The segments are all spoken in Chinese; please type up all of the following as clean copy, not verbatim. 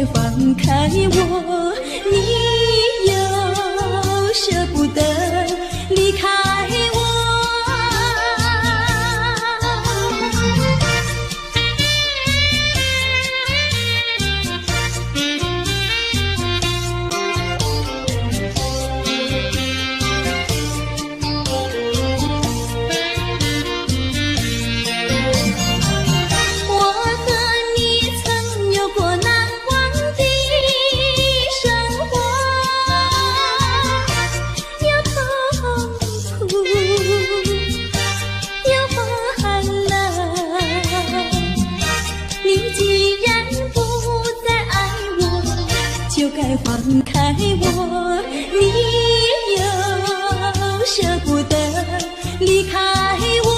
该放开我，你又舍不得离开我。放开我，你又舍不得离开我。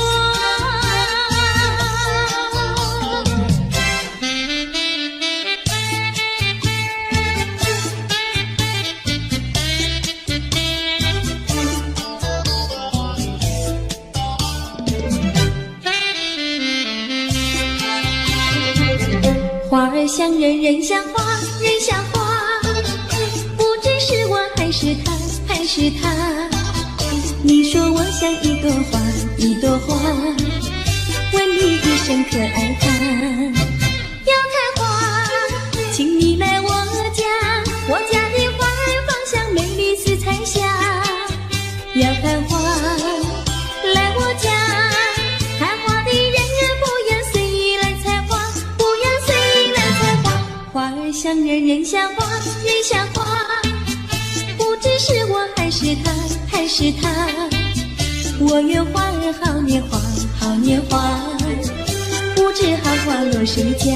花儿像人，人像花，人像花。是他，还是他？你说我像一朵花，一朵花，问你一声可爱它？要开花，请你来我家，我家的花儿芳香美丽似彩霞。要开花，来我家，看花的人不要随意来采花，不要随意来采花。花儿像人，人像花，人像花。不知是我还是他，还是他？我愿花儿好年华，好年华，不知好花落谁家？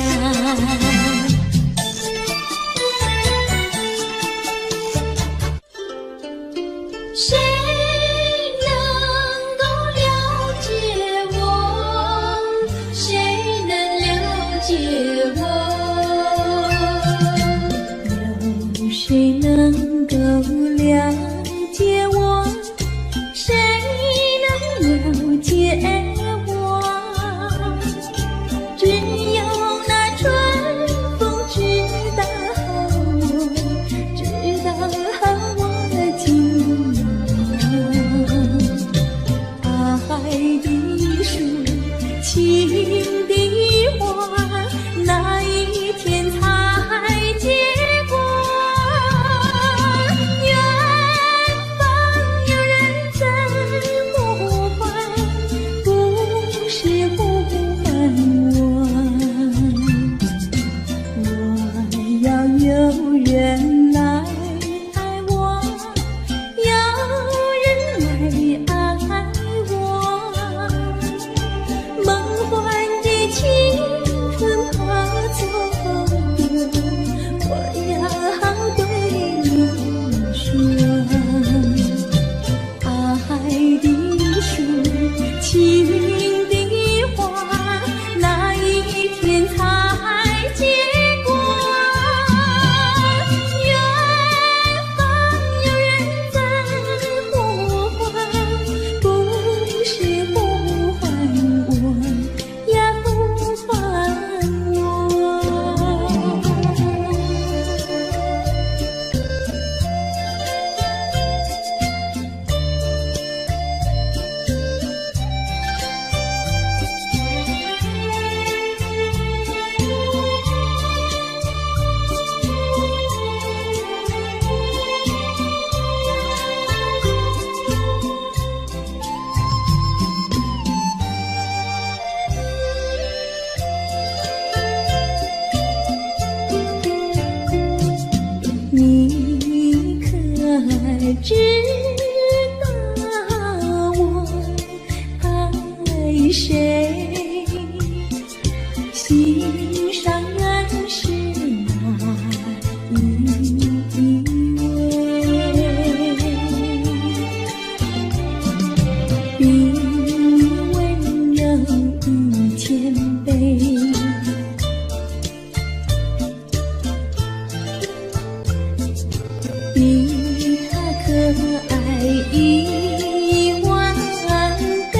谁能够了解我？谁能了解我？有谁能够了解我？谁能了解我？只有那春风知道我，知道我的情啊。爱的树，情的花，那一天才结果。有人来爱我，有人来爱我，梦幻的青春化作歌，我要对你说，爱的树，情的花，那一天才结果。你可知道我爱谁？心上人是哪一位？比你温柔1000倍。比他可爱10000倍。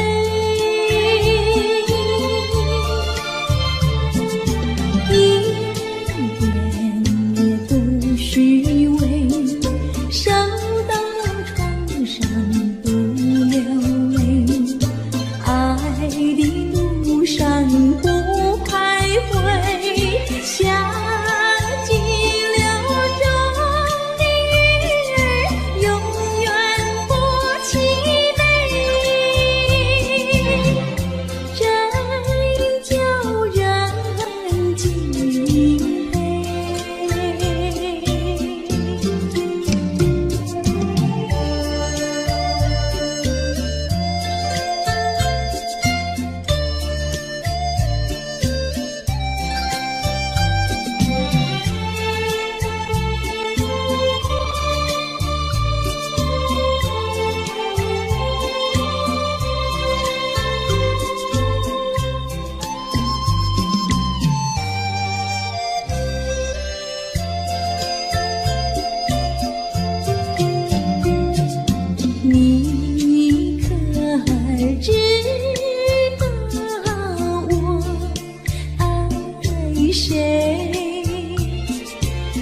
谁？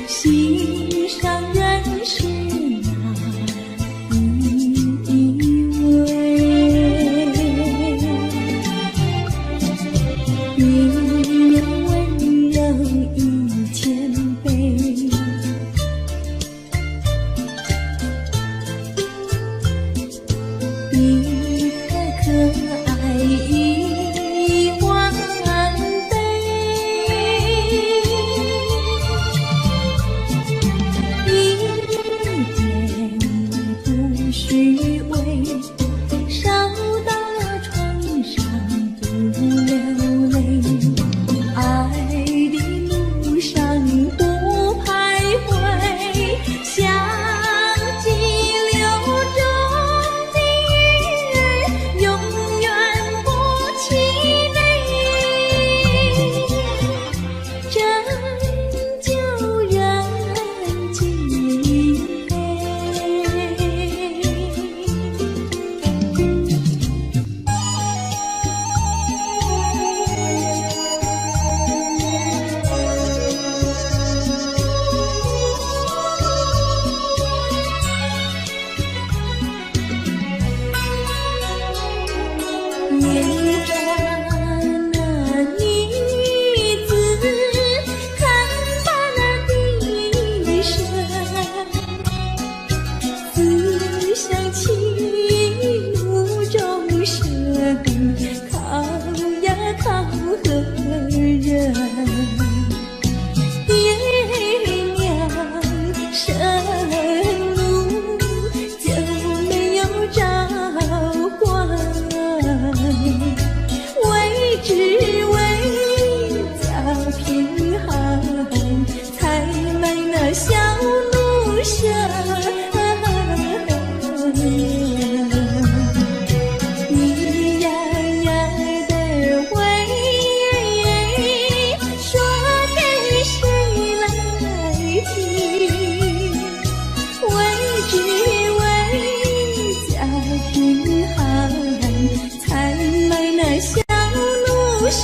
心上人是哪一位？你要温柔一千倍，你可爱一万倍，一点不虚伪，烧到了床上不流泪，爱的路上不徘徊，像激流中的鱼儿永远不气馁，拯救人间眼转那女子看罢了笛声，思想起怒中生，靠呀靠何人？爹娘生怒就没有召唤，为只为叫平衡，才卖那小奴生。你呀呀的喂，说给谁来听？为只为叫平衡，才卖那小奴生。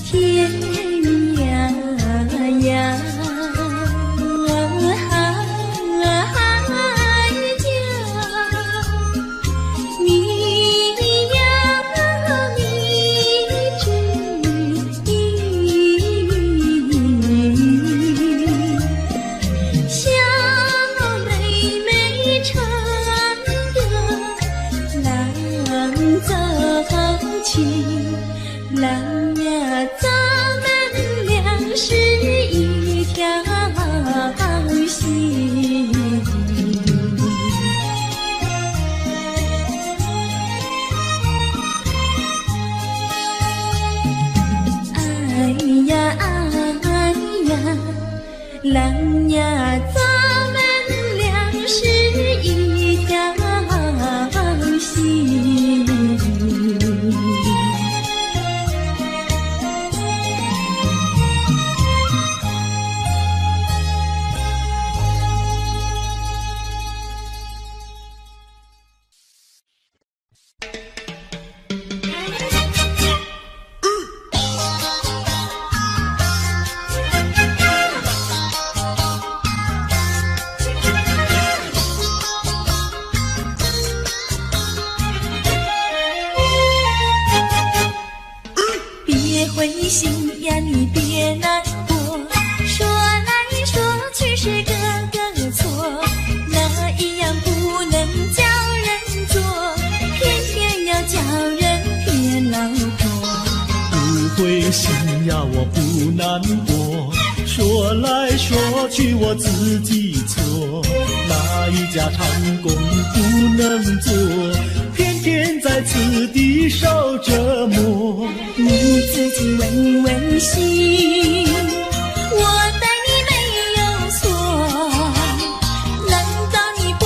天涯呀，海角，你呀你知意，小妹妹唱歌，郎走去，郎呀咱们俩是一条心。哎呀哎呀，郎呀咱们俩是一条心。别灰心呀，你别难过，说来说去是个个错，那一样不能叫人做，偏偏要叫人骗老婆。不灰心呀，我不难过，说来说去我自己错，哪一家长工不能做，偏偏在此地受折磨。你自己问问心，我待你没有错，难道你不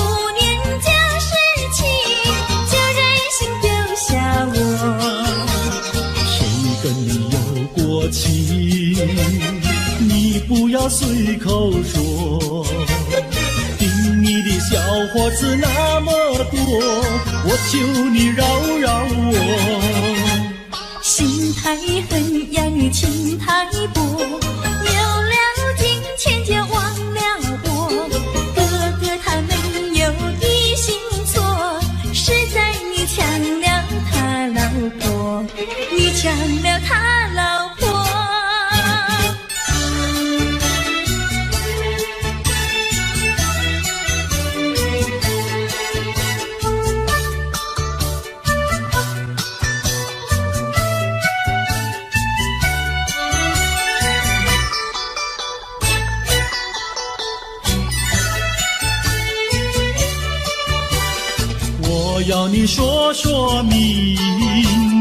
火是那么多，我求你饶饶我。心太狠，养育情太薄，有了金钱就忘了我。哥哥他没有一心错，是在你抢了他老婆，你抢了他老婆。我要你说说明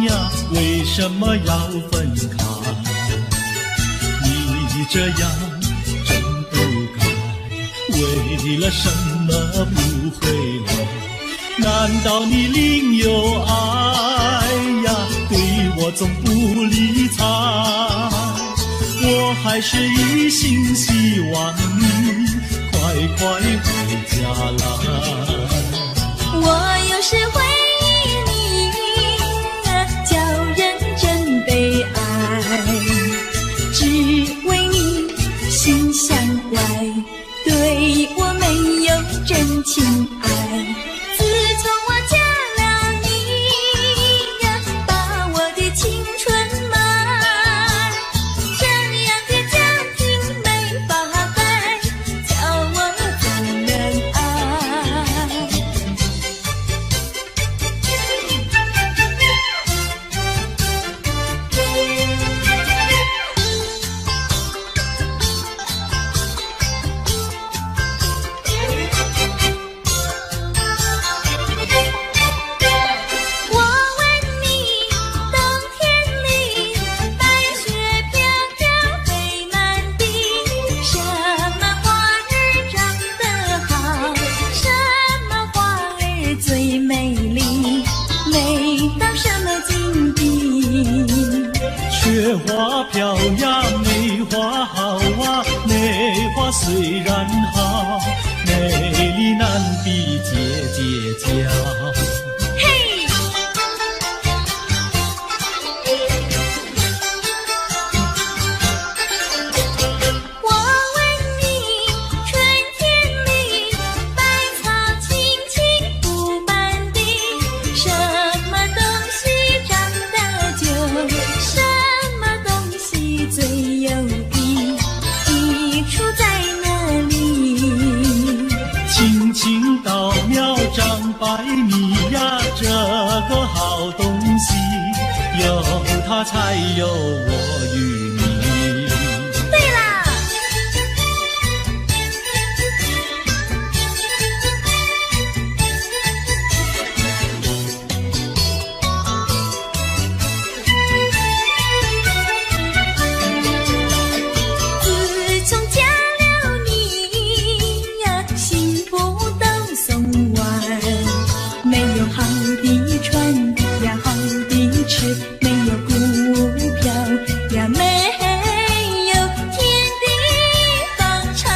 呀，为什么要分开？你这样真不该，为了什么不回来？难道你另有爱呀？对我总不理睬，我还是一心希望你快快回家来。我有时回忆你，叫人真悲哀，只为你心向外，对我没有真情爱。自从我嫁了你呀，把我的青春卖，这样的家庭没法改，叫我怎能爱？雪花飘呀，梅花好啊，梅花虽然好，美丽难比姐姐娇。嘿，我问你，春天里百草青青不满地，什么东西长得久？什么东西最有益处在哪里？青青稻苗长百米呀，这个好东西，有它才有我与你。对啦，自从嫁了你呀，幸福都送完，没有好的穿呀，好的吃，没有股票呀，没有天地方长，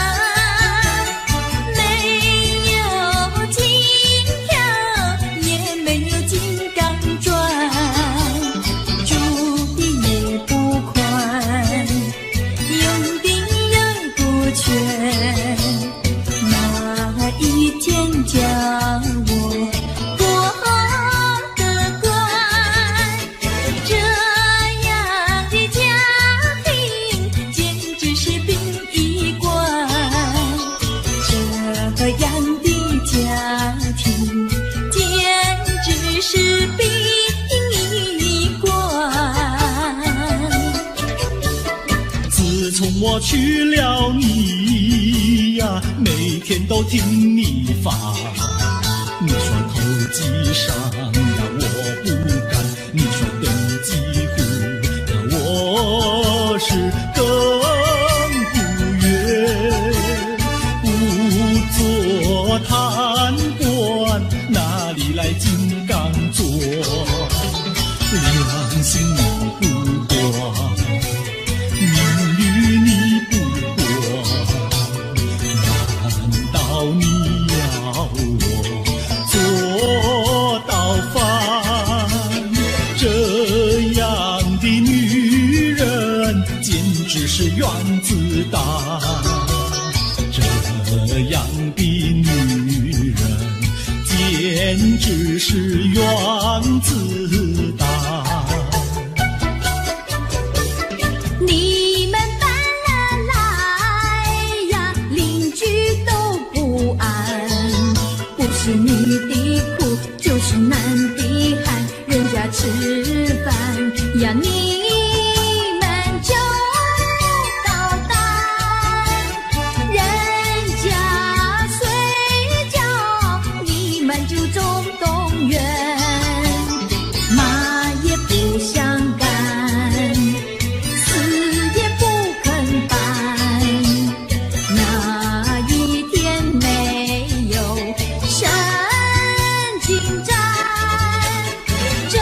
没有金条，也没有金刚钻，住的也不宽，用的也不全，哪一天叫我过得关？这样的家庭简直是殡仪馆，这样的家庭简直是殡仪馆。自从我娶了你呀，每天都听你发。你说投机商呀，我不干；你说登记户呀，我是更不愿。不做贪官，哪里来金刚座？良心你不管，名誉你不管，难道你要大。这样的女人简直是原子弹。你们搬了来呀，邻居都不安，不是女的苦，就是男的寒，人家吃饭呀，你们就捣蛋，人家睡觉，你们就总动员，骂也不想干，死也不肯搬，那一天没有神经战，这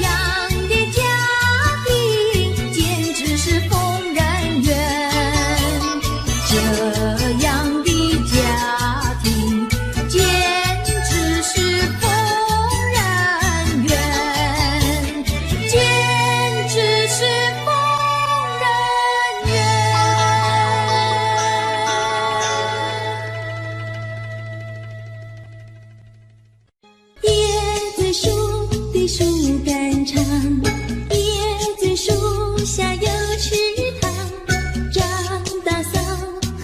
样的家庭简直是疯人院，这样的家庭简直是疯人院，简直是疯人院。椰子树的树干长，椰子树下有池塘，张大嫂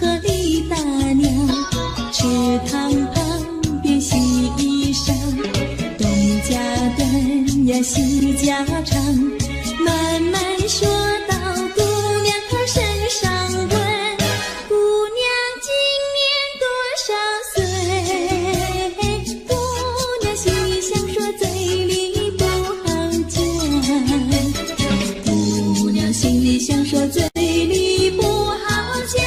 和李大娘，池塘旁边洗衣裳，东家短呀西家长，慢慢说到姑娘她身上问，姑娘今年多少岁？姑娘心里想说嘴里不好讲，姑娘心里想说嘴里不好讲。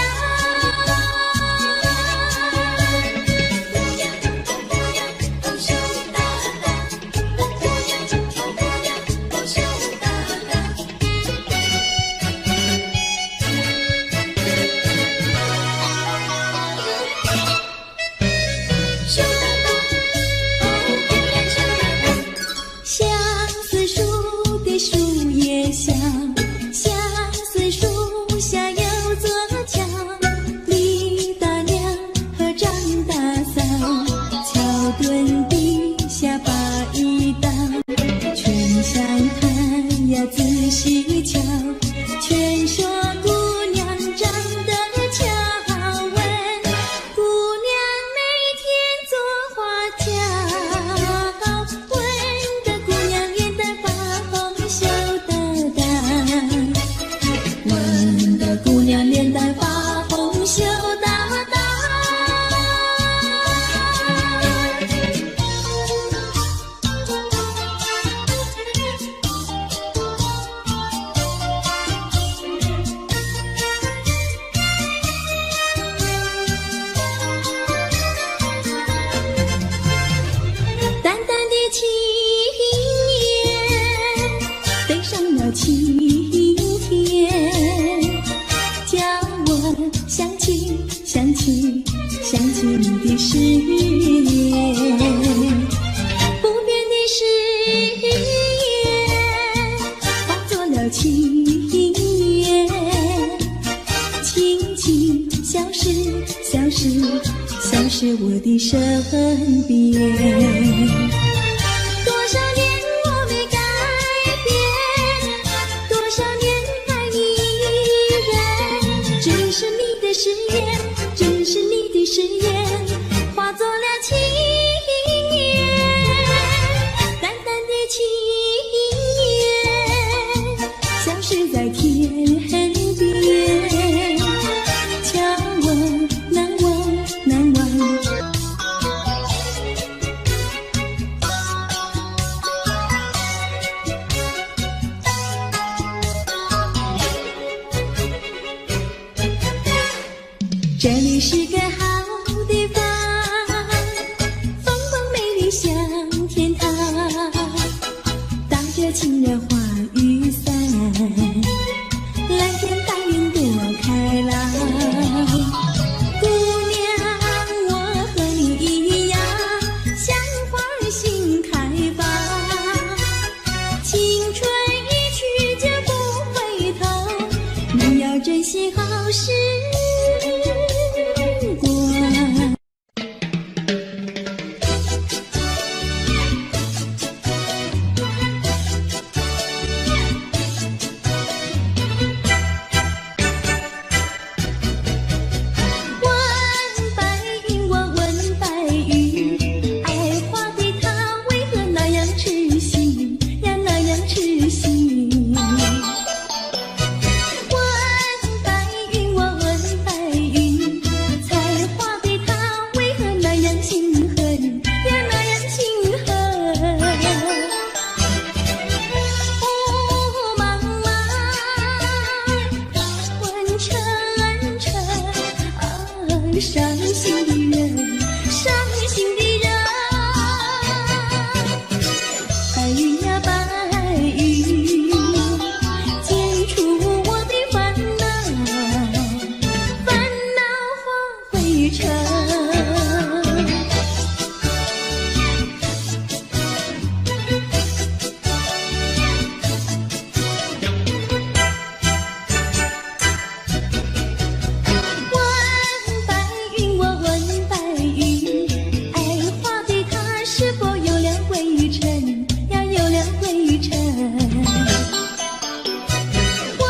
相思树的树叶香，相思树下有座桥，李大娘和张大嫂，桥墩底下把一道，全相看呀仔细瞧，全说姑娘长得巧，问姑娘每天做花轿，问的姑娘脸蛋发红羞答答，问的姑娘脸蛋发红羞答答。淡淡的青叶飞上了青天，叫我想起想起想起你的誓言，不变的誓言化作了情缘，轻轻消失消失消失我的身边。多少年我没改变，多少年爱你依然，只是你的誓言，只是你的誓言，化作了情缘，淡淡的情缘，消失在天边，叫我难忘难忘。时光。问白云，我问白云，爱花的它为何那样痴心呀，那样痴心？问白云，我问白云，采花的它为何那样心狠呀，那样心狠？哦，妈妈，问晨晨，伤心的人，伤心的人。白云呀白云，剪除我的烦恼，烦恼化灰尘。问白云，我问白云，爱花的它是否有了灰尘呀，有了灰尘？问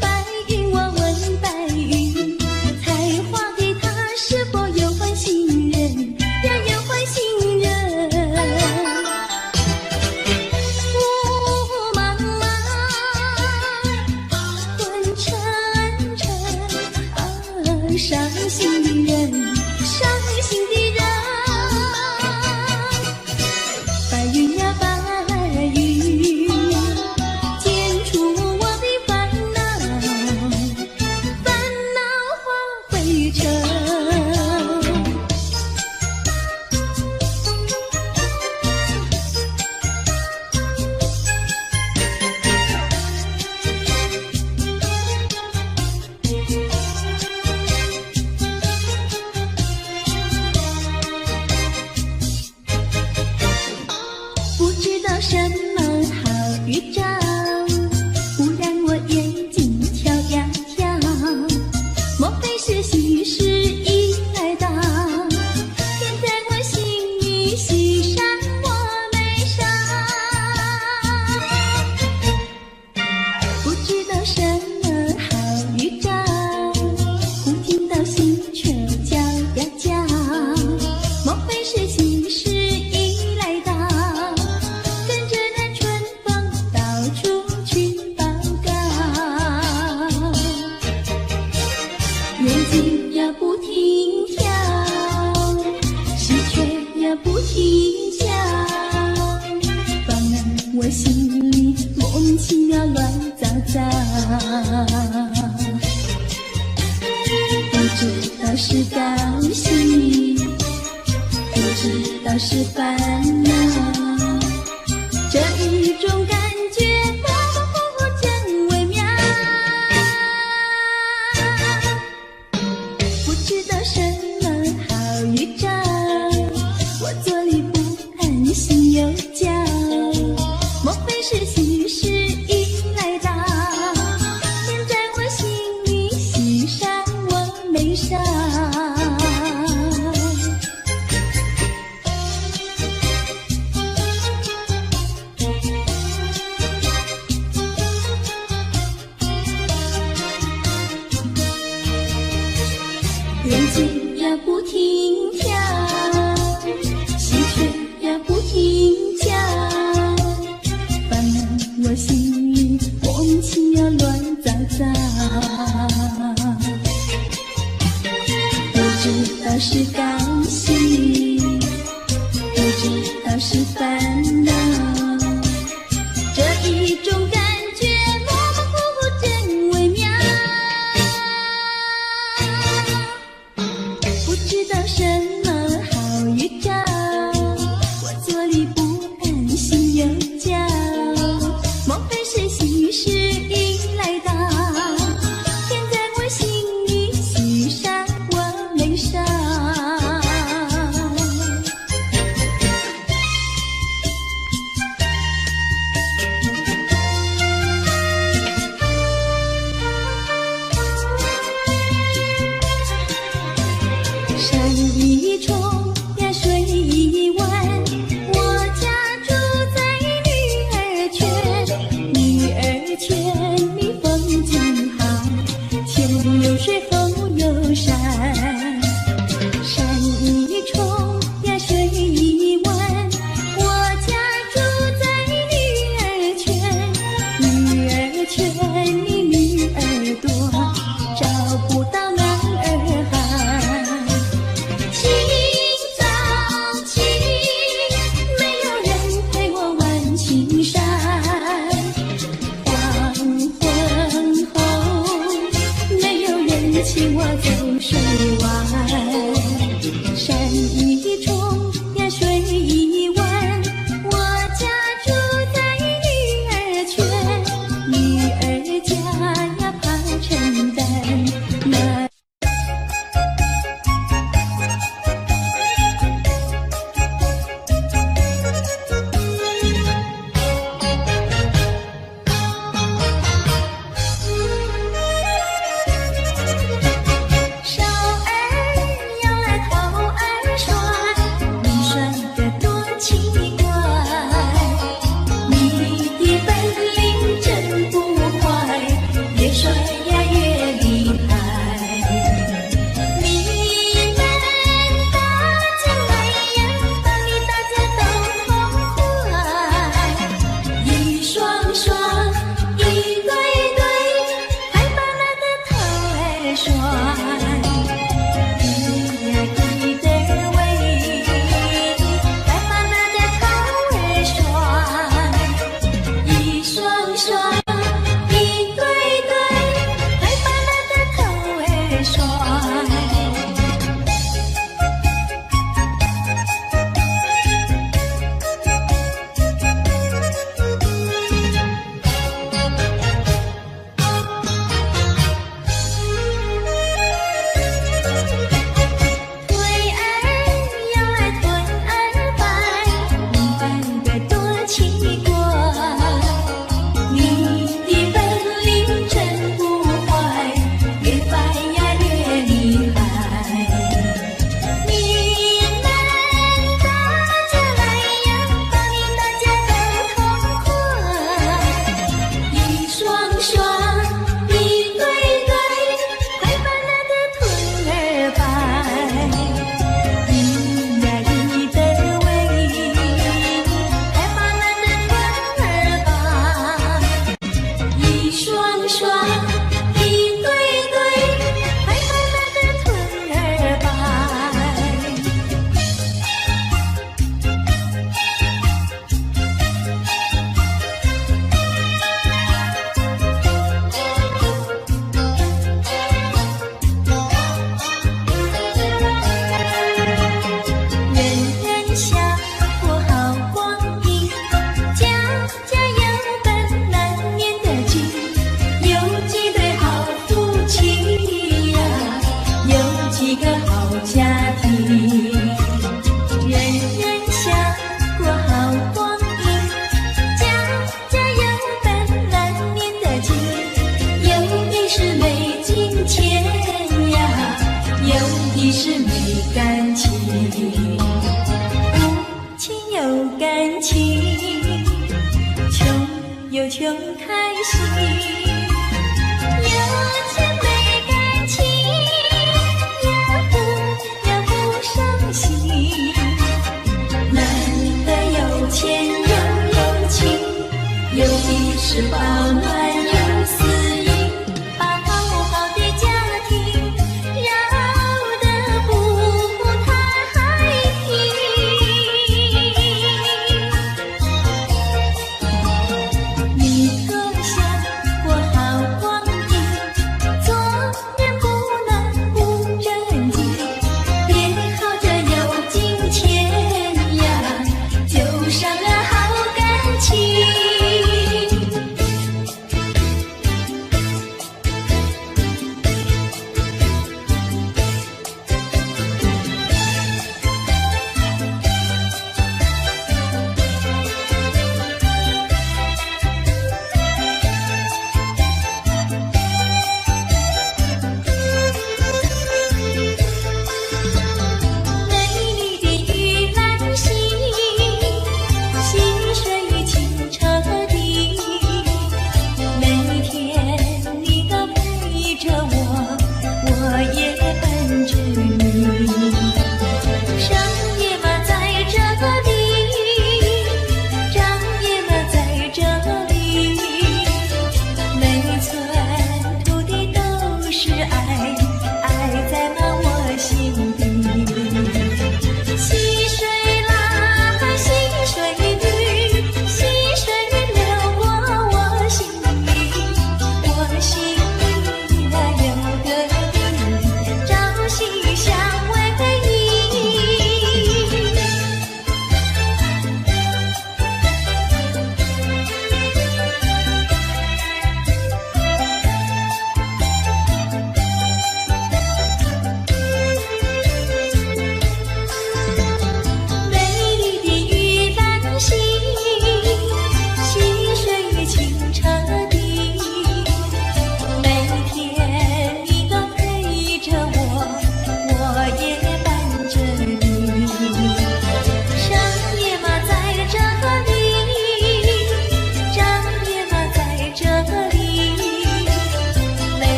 白云，我问白云，采花的它是否有换新人呀，有换新人？哦，妈妈，问晨晨，伤心的人，伤心的人。白云呀白云，剪除我的烦恼，烦恼化灰尘。不知道什么好预兆，忽然我眼睛跳呀跳，莫非是喜事已来到？天在我心里，喜上我眉梢。不知道什么好预兆，忽听到喜鹊叫呀叫，莫非是喜事已来到？跟着那春风到处去报告，眼睛呀不停跳，喜鹊呀不停叫，放我心里莫名其妙乱糟糟。不知道是高兴，不知道是烦恼，这一种感觉模模糊糊真微妙。不知道什么好预兆，我坐立不安，心又焦，莫非是喜事已来到？天在我心里，喜上我眉梢。眼睛呀不停跳，喜鹊呀不停叫，烦我心里莫名其妙乱糟糟。不知道是高兴，不知道是烦恼，这一种感觉模模糊糊真微妙。不知道什么好预兆，我坐立不安，心又焦，莫非是喜事已来到？天在我心里，喜上我眉梢。的床呀睡一晚，我家住在女儿圈，女儿家呀怕承担。那有穷开心，有钱没感情，也不伤心。难得有钱又有情，有的是保暖有私隐，把好好的家庭绕得不太平。你可想过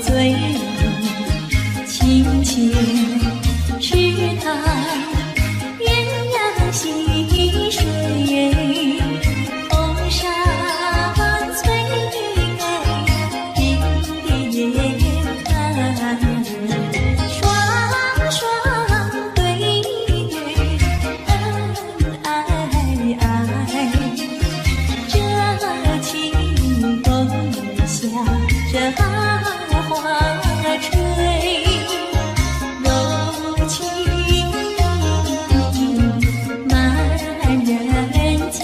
醉，清浅池塘，鸳鸯戏水，红纱翠鬓点寒，双双对对恩爱爱，这清风下这花吹，柔情满人间。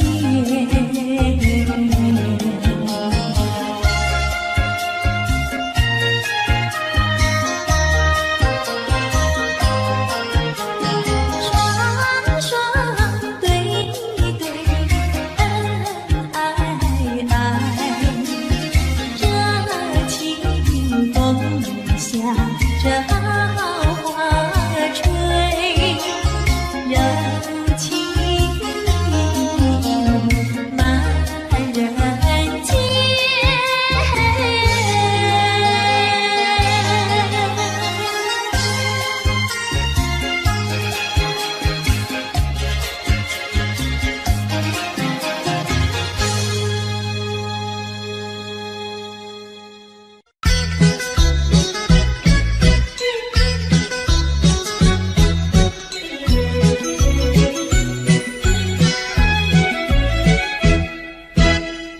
双双对对恩爱爱，这清风下这花吹，柔情满人间。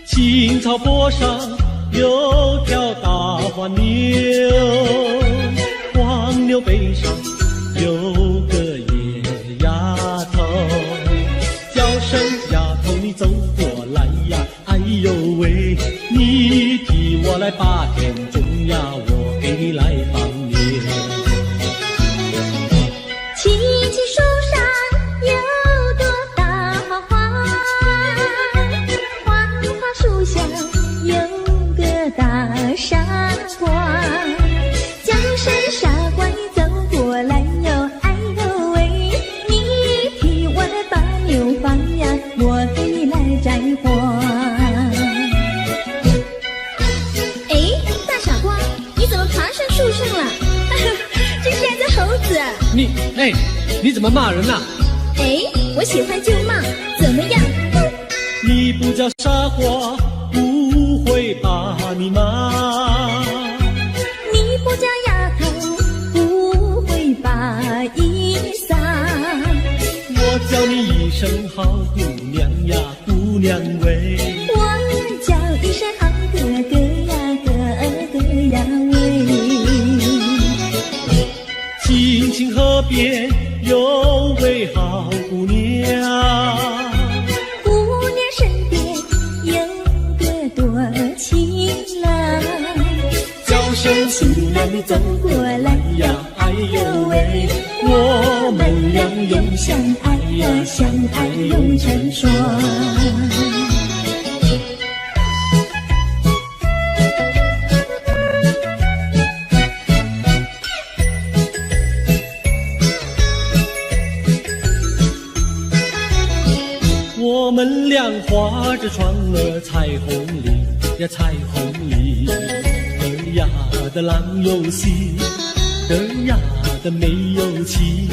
青草坡上有条大黄牛，黄牛背上有个野丫头，叫声丫头你走过来呀，哎呦喂，你替我来把田种呀，我给你来放牛。青青树上有朵大花花，花花树下有个大傻瓜，叫声傻瓜你走过来哟，哎呦喂，你替我来把牛放呀，我给你来摘花。哎，大傻瓜，你怎么爬上树上了？这是呆子猴子。你怎么骂人呐？哎，我喜欢就骂，怎么样？你不叫傻瓜，不会把你骂。你不叫丫头，不会把衣撒。我叫你一声好姑娘呀，姑娘喂。我叫一声好哥哥呀，哥哥呀喂。青青河边有位好姑娘，姑娘身边有个多情郎，叫声姑娘你走过来呀，哎呦喂，我们俩永相爱呀，相爱永成双。我们俩划着船儿彩虹里呀，彩虹里，儿呀的郎有心，儿呀的没有情，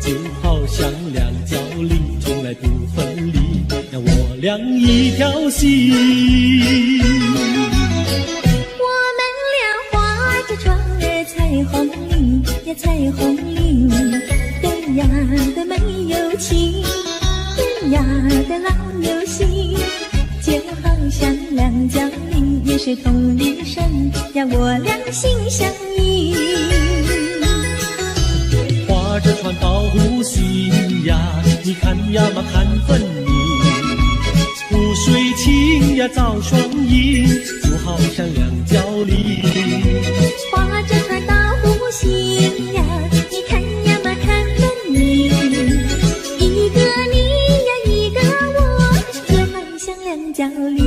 就好像两角铃，从来不分离呀，我俩一条心。我们俩划着船儿彩虹里呀，彩虹里，儿呀的没有情，儿呀的郎有心，就好像两角铃，也是同一声呀，我俩心相印。划着船到湖心呀，你看呀嘛看分明，湖水清呀照双影，就好像两角铃。划着船到湖心呀，你看呀嘛看分明，一个你呀一个我，就好像两角铃。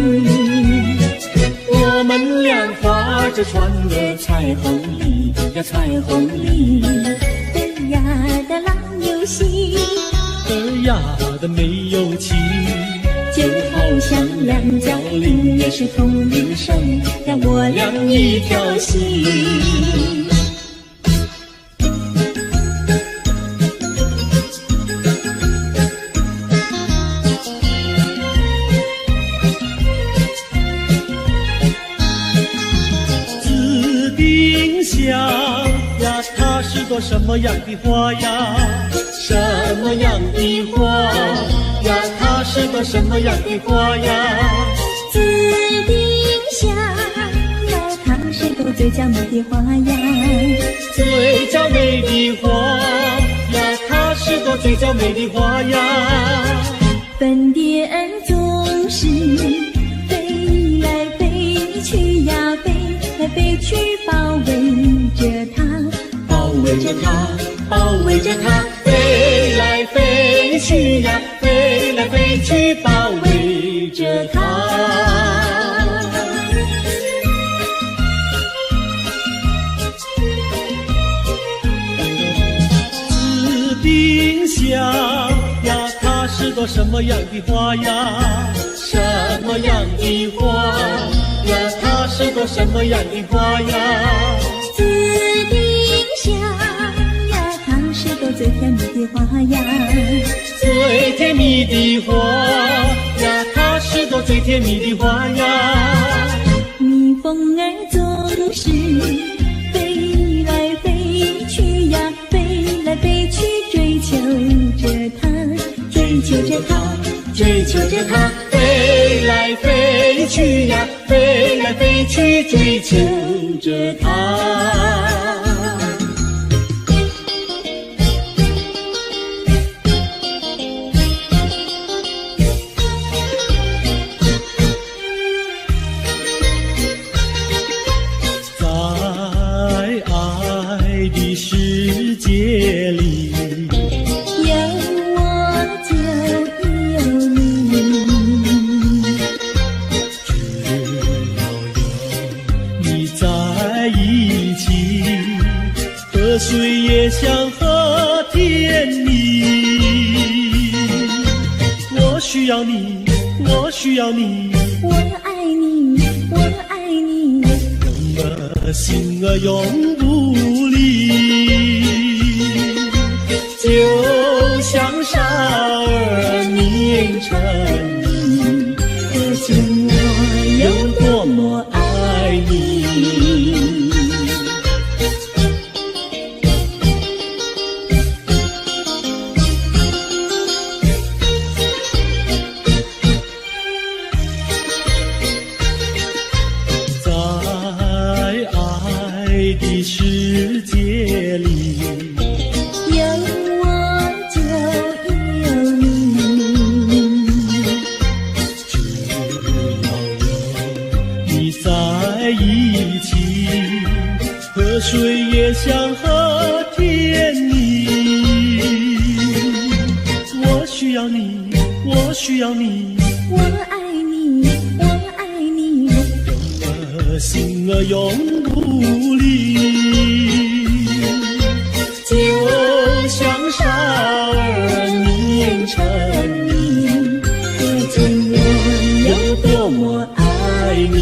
我们俩划着船儿彩虹里呀，彩虹里，儿呀的郎有心，儿呀的没有情，就好相，两角林也是同林生，让我俩一条心。紫丁香呀，它是朵什么样的花呀？什么样的花呀？它是朵什么样的花呀？紫丁香呀，它是朵最娇美的花呀。最娇美的花呀，它是朵最娇美的花呀。粉蝶儿总是飞来飞去呀，飞来飞去包围着它，包围着它，包围着它，飞来飞去呀，飞来飞去，包围着它。紫丁香呀，它是朵什么样的花呀？什么样的花呀？它是朵什么样的花呀？紫丁香呀，它是朵最甜蜜的花呀。最甜蜜的花呀，它是朵最甜蜜的花呀。蜜蜂儿总是飞来飞去呀，飞来飞去追求着它，追求着它，追求着它，飞来飞去呀，飞来飞去，追求着它。在爱的世界里，有我就有你，只要有你在一起，河水也像和甜蜜。我需要你，我需要你，我爱你，我爱你，我心儿永不离。就像傻儿凝成泥，可见我有多么爱你。在爱的世界里，有我就有你，只要有你在一起，河水也像和甜蜜。我需要你，我需要你，我爱你，我爱你，我心儿永不离。就像傻儿凝成泥，可见我有多么爱你。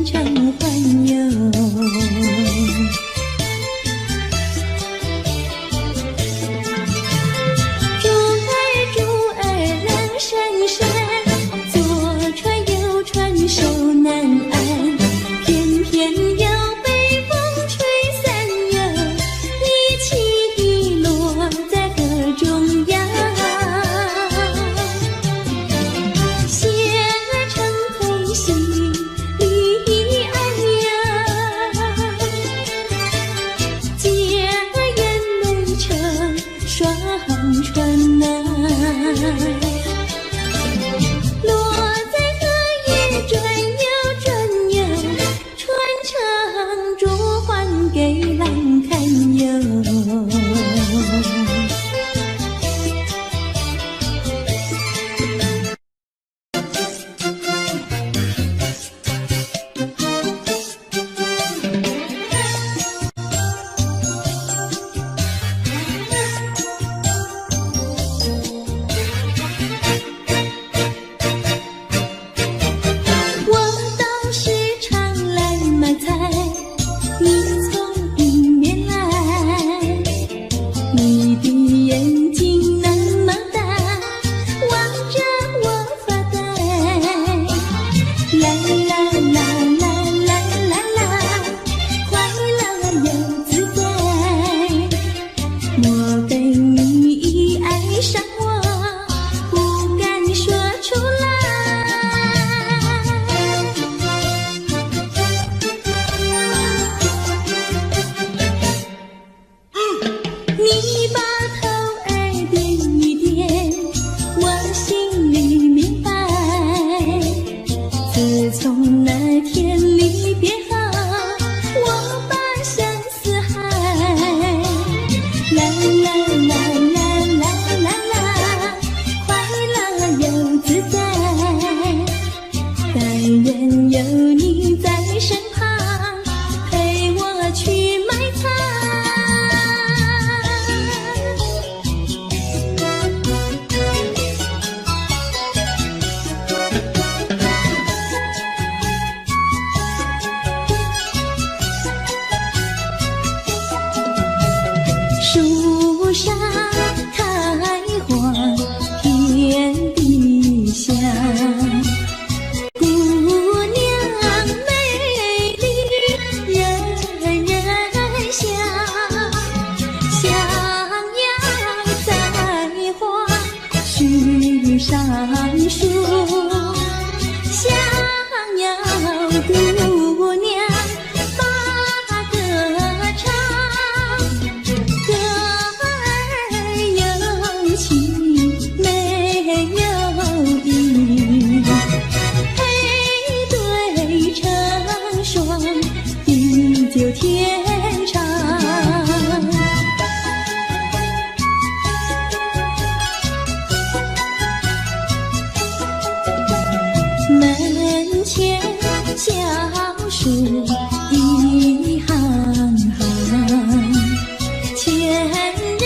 城环游。猪儿郎闪闪，左穿右穿手难安，偏偏要被风吹散哟，一起落在河中央。鞋儿成推行离岸呀，姐儿眼泪成双船呐，落在河也转悠转悠，船程逐还给浪看哟。树上开花遍地香，姑娘美丽人人香，想要栽花须上树，想要姑娘把歌唱。歌儿有情没有意，配对成双，地久天长。门前小树一行行，前人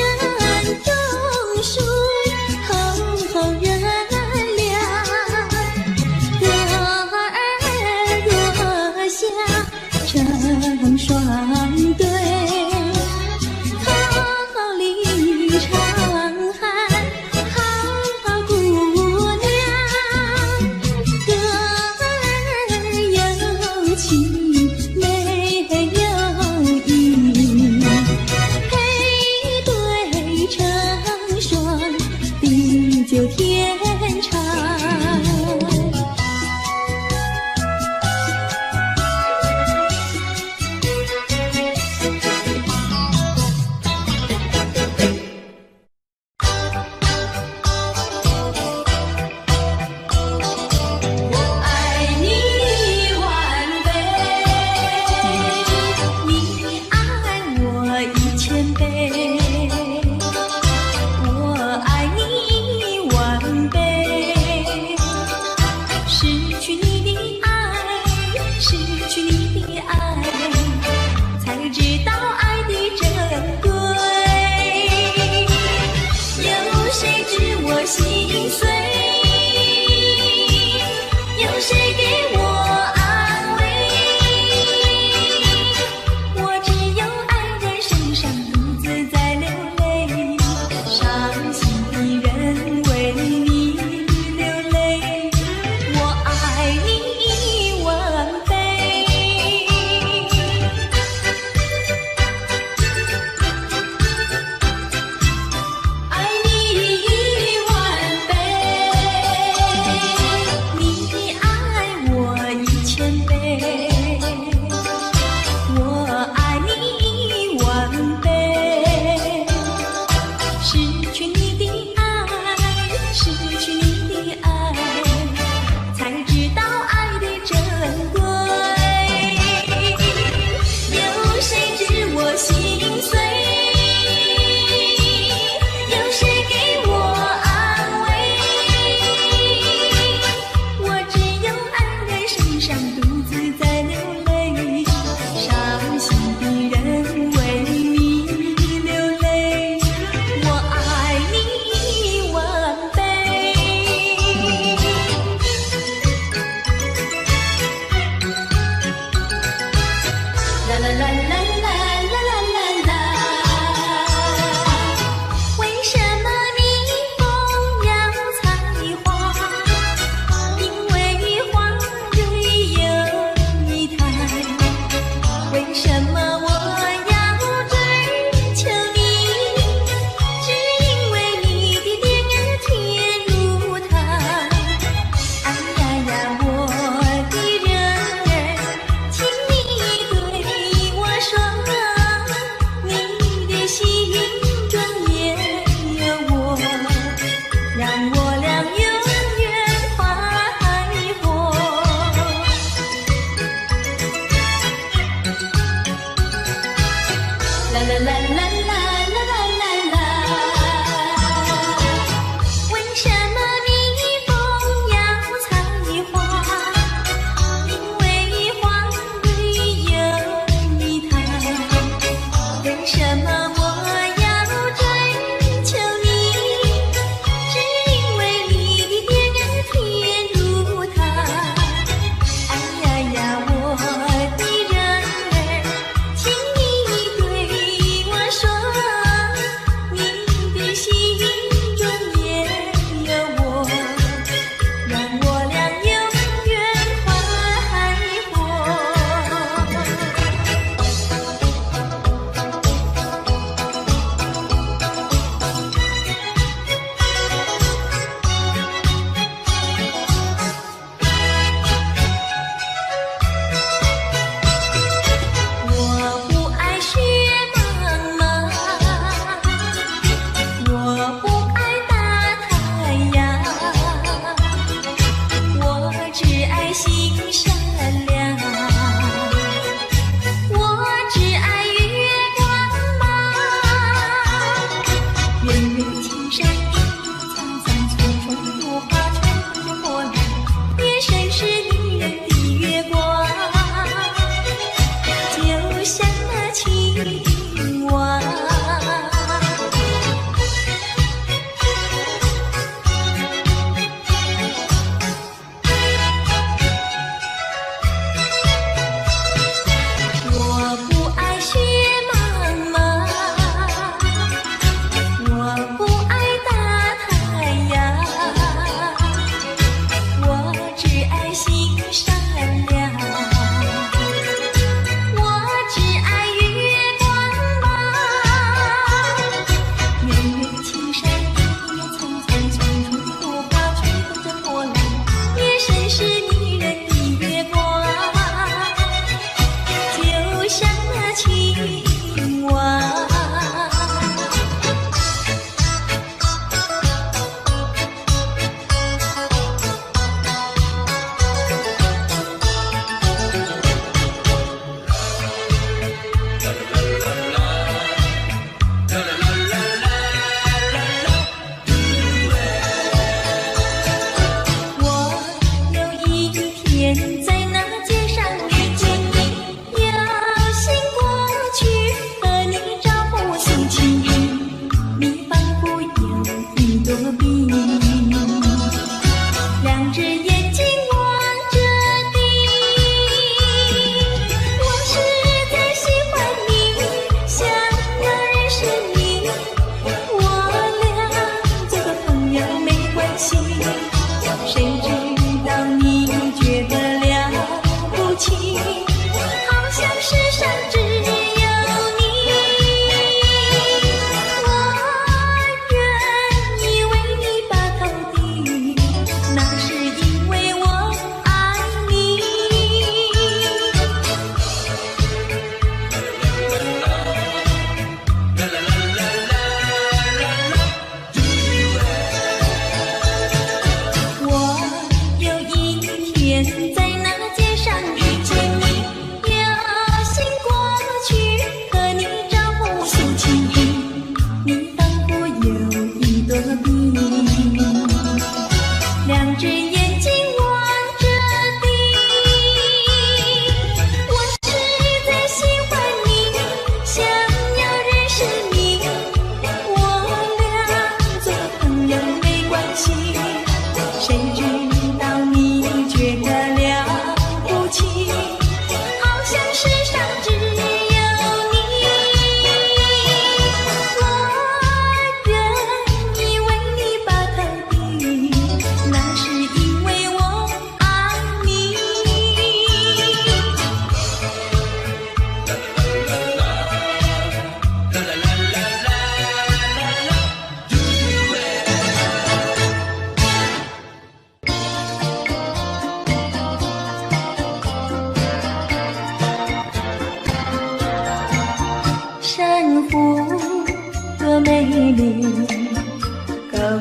种树，后人量。歌儿落下成双对，桃李长hand好姑娘。歌儿有情没有意，配对成双，地久天长。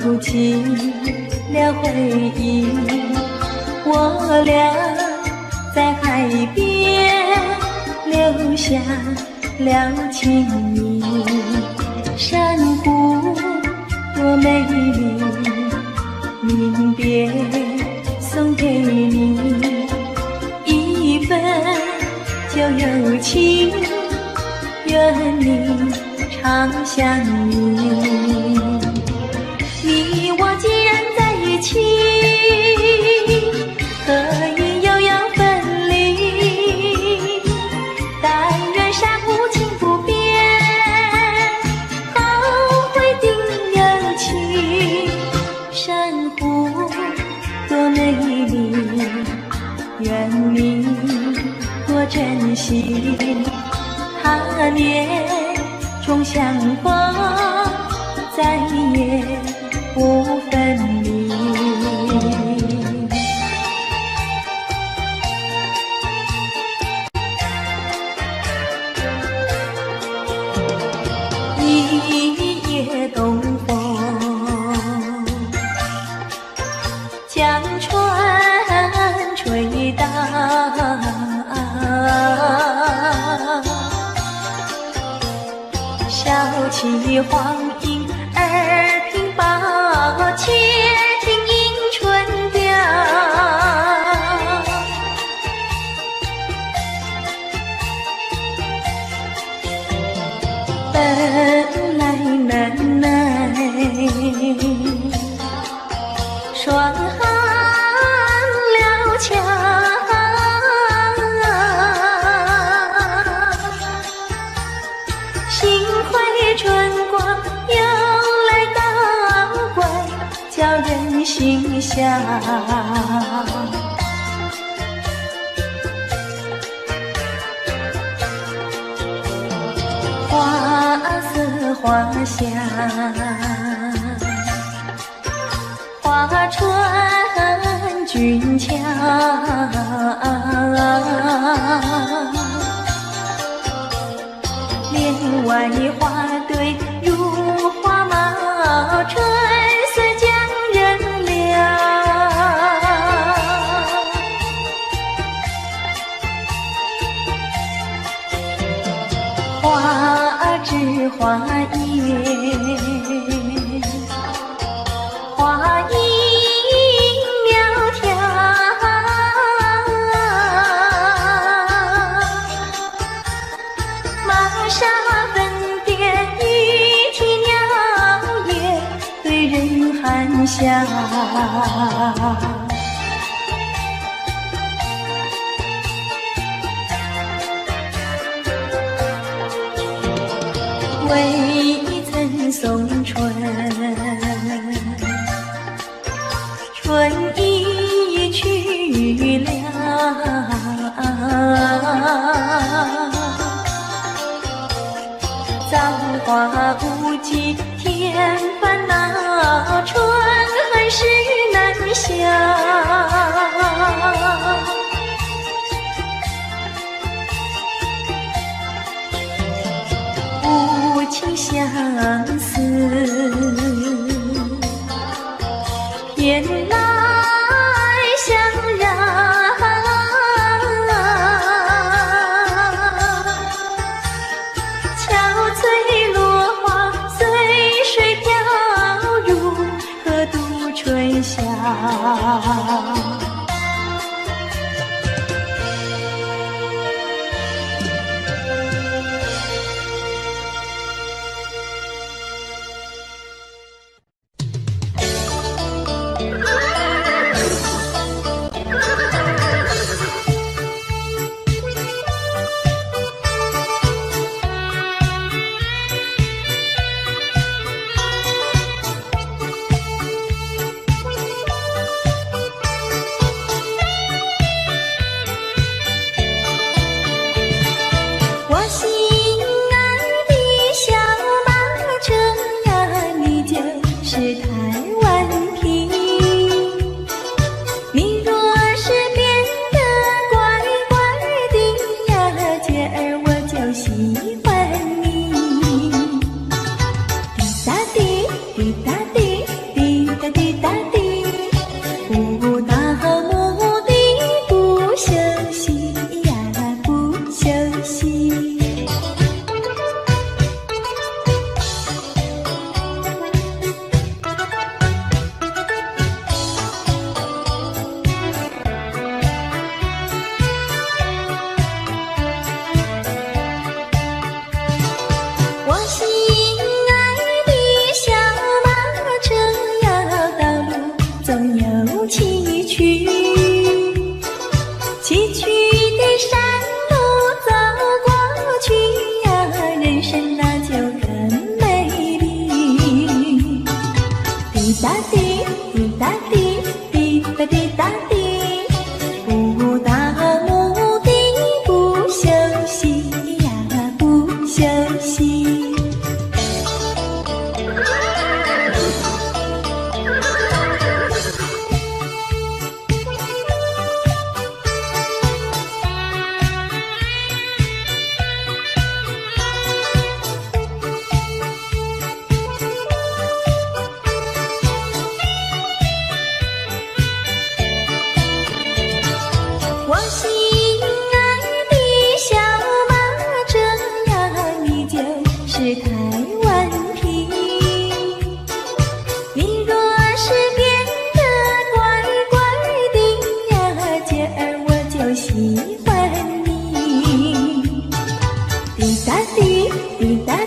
勾起了回忆，我俩在海边留下了情意，珊瑚多美丽，临别送给你一份旧友情，愿你常相依。你我既然在一起，何以又要分离？但愿山无情不变，后会定有期。珊瑚多美丽，愿你多珍惜。他年重相逢，再也不分离。一夜东风，将船吹荡，笑起黄莺儿平抱，且听迎春调。本来难耐，霜寒了墙。幸亏春光又来捣怪，叫人心香。花色花香，花穿俊俏，帘外花对如花帽，春色将人撩。花枝花叶，花影苗条，玛莎粉蝶语啼鸟也对人含笑。未曾送春，春已去了。造化无极添烦恼，春恨事难消。无情相思，偏来相让。憔悴落花随水飘入，何渡春宵。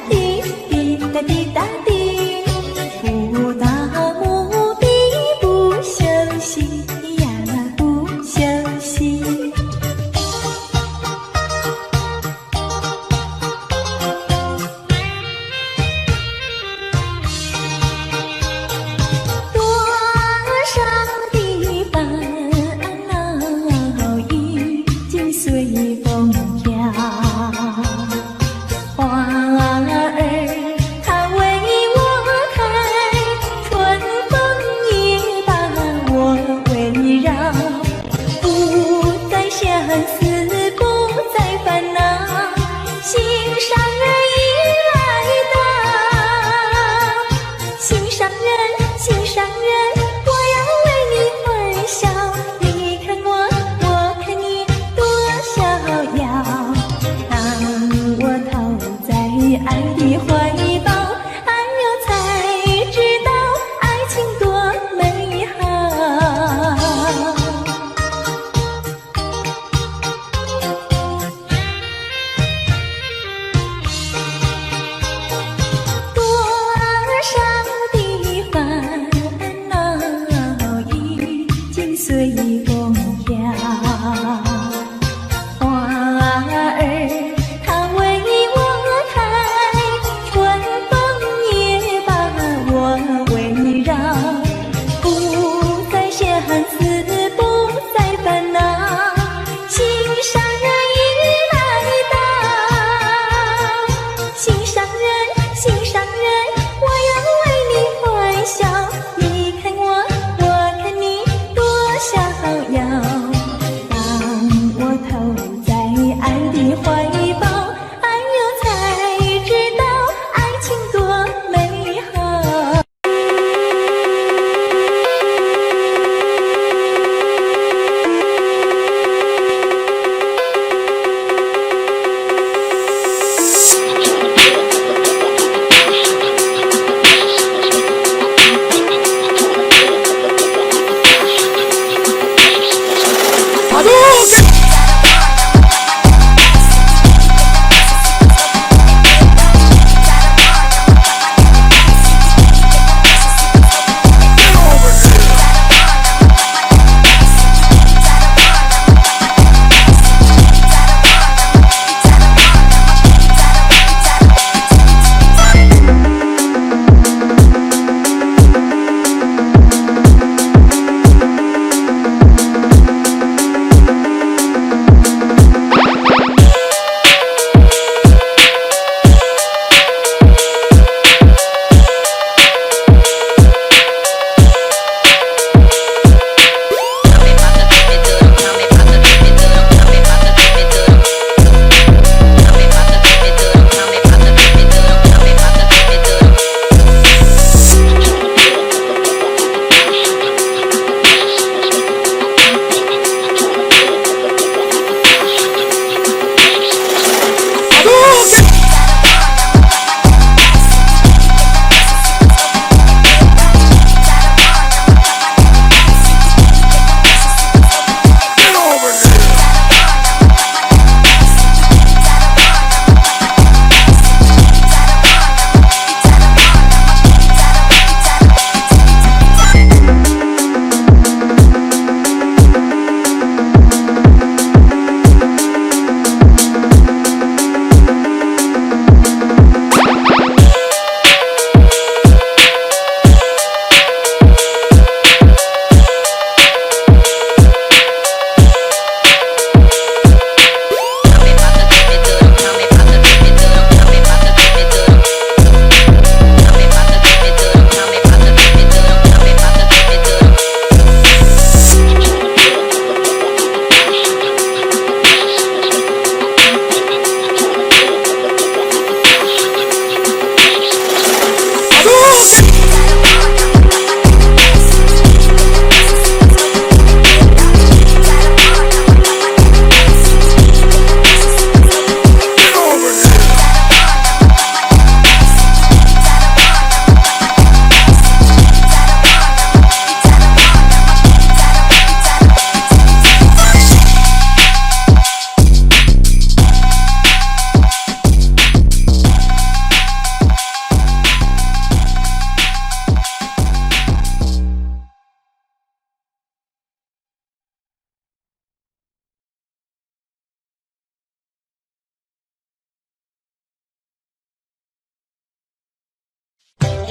滴，滴答滴答滴，不到目的不休息呀，不休息。多少的烦恼已经随风飘，花儿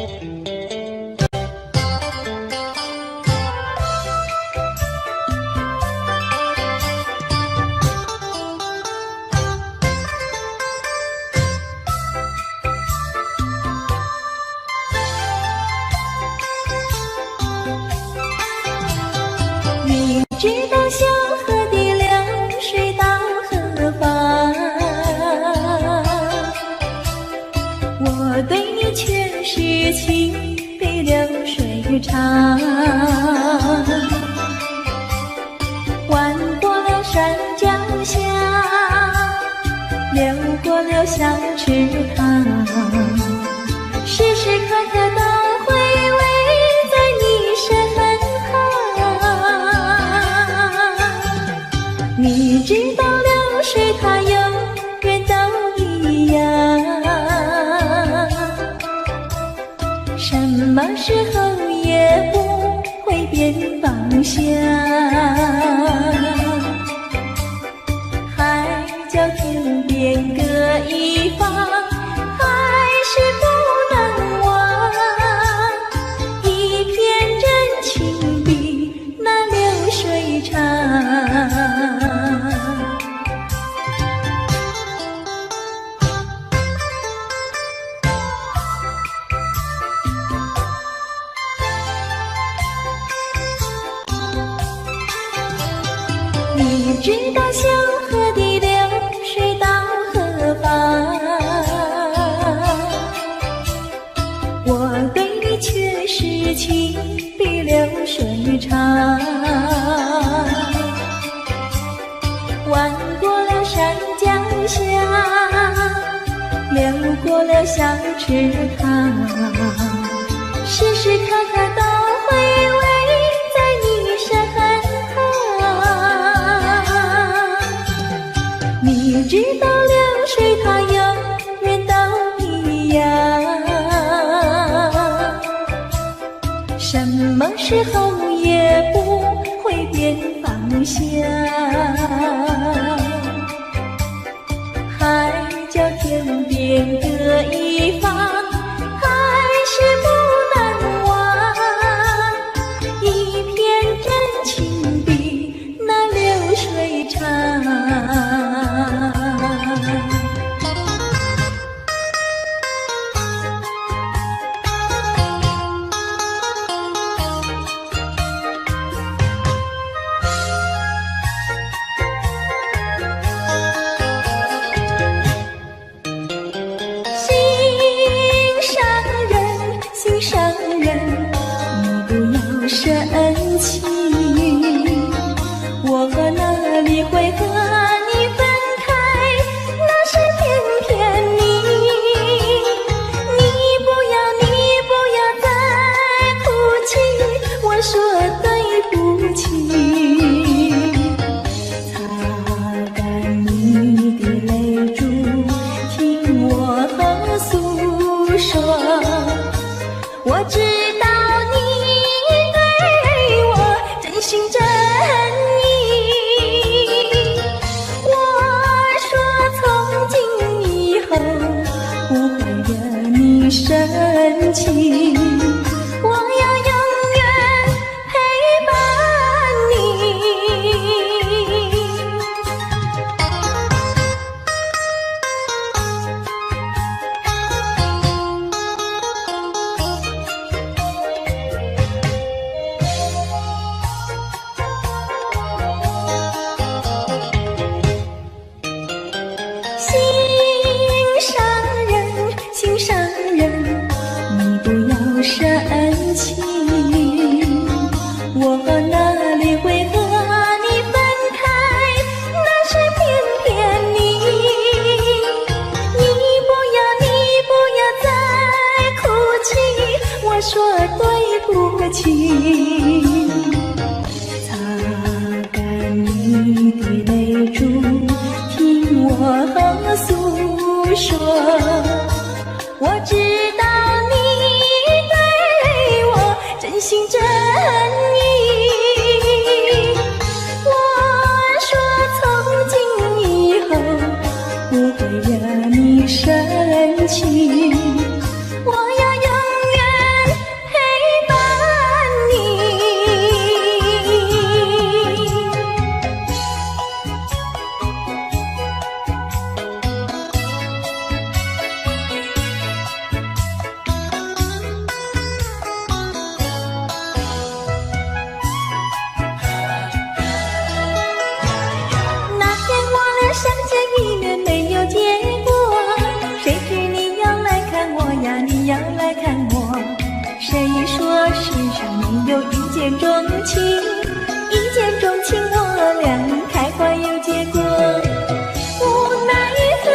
你知道小河的流水到何方？我对你却是情比流水长。弯过了山脚下，流过了小池塘，时时刻刻都回味在你身旁。你知道流水它永远都一样，什么时候也不会变方向。海角天边各一方，还是不能忘。一片真情比那流水长。你知道小河的流水到何方？我对你却是情比流水长。弯过了山脚下，流过了小池塘，时时刻刻都回味在你身旁。你知道流水它永远都一样，什么时候也不会变方向。海角天边各一方，还是不能忘。一片真情比那流水长。深情，我何哪里会和你分开？那是偏偏你不要再哭泣，我说对不起。擦干你的泪珠，听我诉说，我知道心真意，我说从今以后不会惹你生气，我要永远陪伴你。心上人，你不要生气，我哪里会和你分开？那是偏偏你不要再哭泣，我说对不起。擦干你的泪珠，听我诉见钟情，一见钟情我俩开花有结果。无奈何，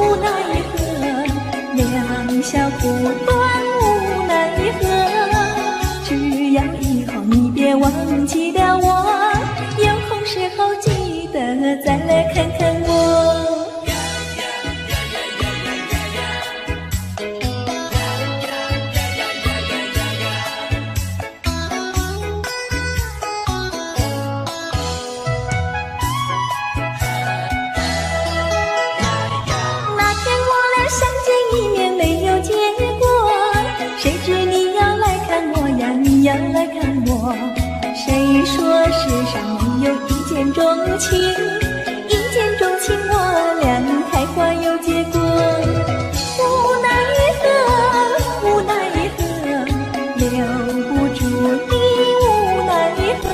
无奈何，两小苦短无奈何。只要以后你别忘记了我，有空时候记得再来看看我。要来看我，谁说世上没有一见钟情？一见钟情我俩开花有结果。无奈何，无奈何，留不住你无奈何。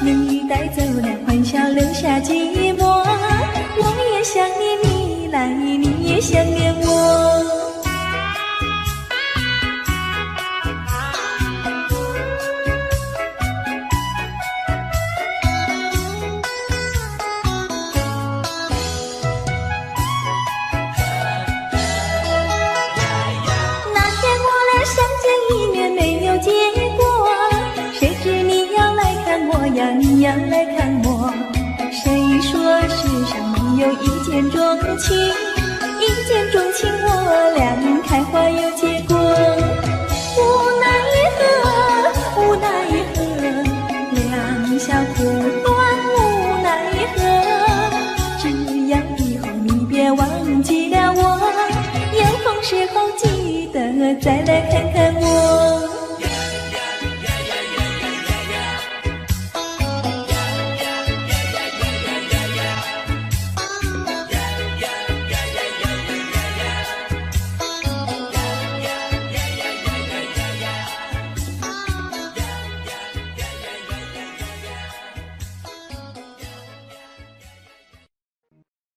你带走了欢笑，留下寂寞。我也想念你来，你也想念我。你要来看我，谁说世上没有一见钟情？一见钟情我俩开花有结果。无奈何，无奈何，两小苦短无奈何。只要以后你别忘记了我，有空时候记得再来看看。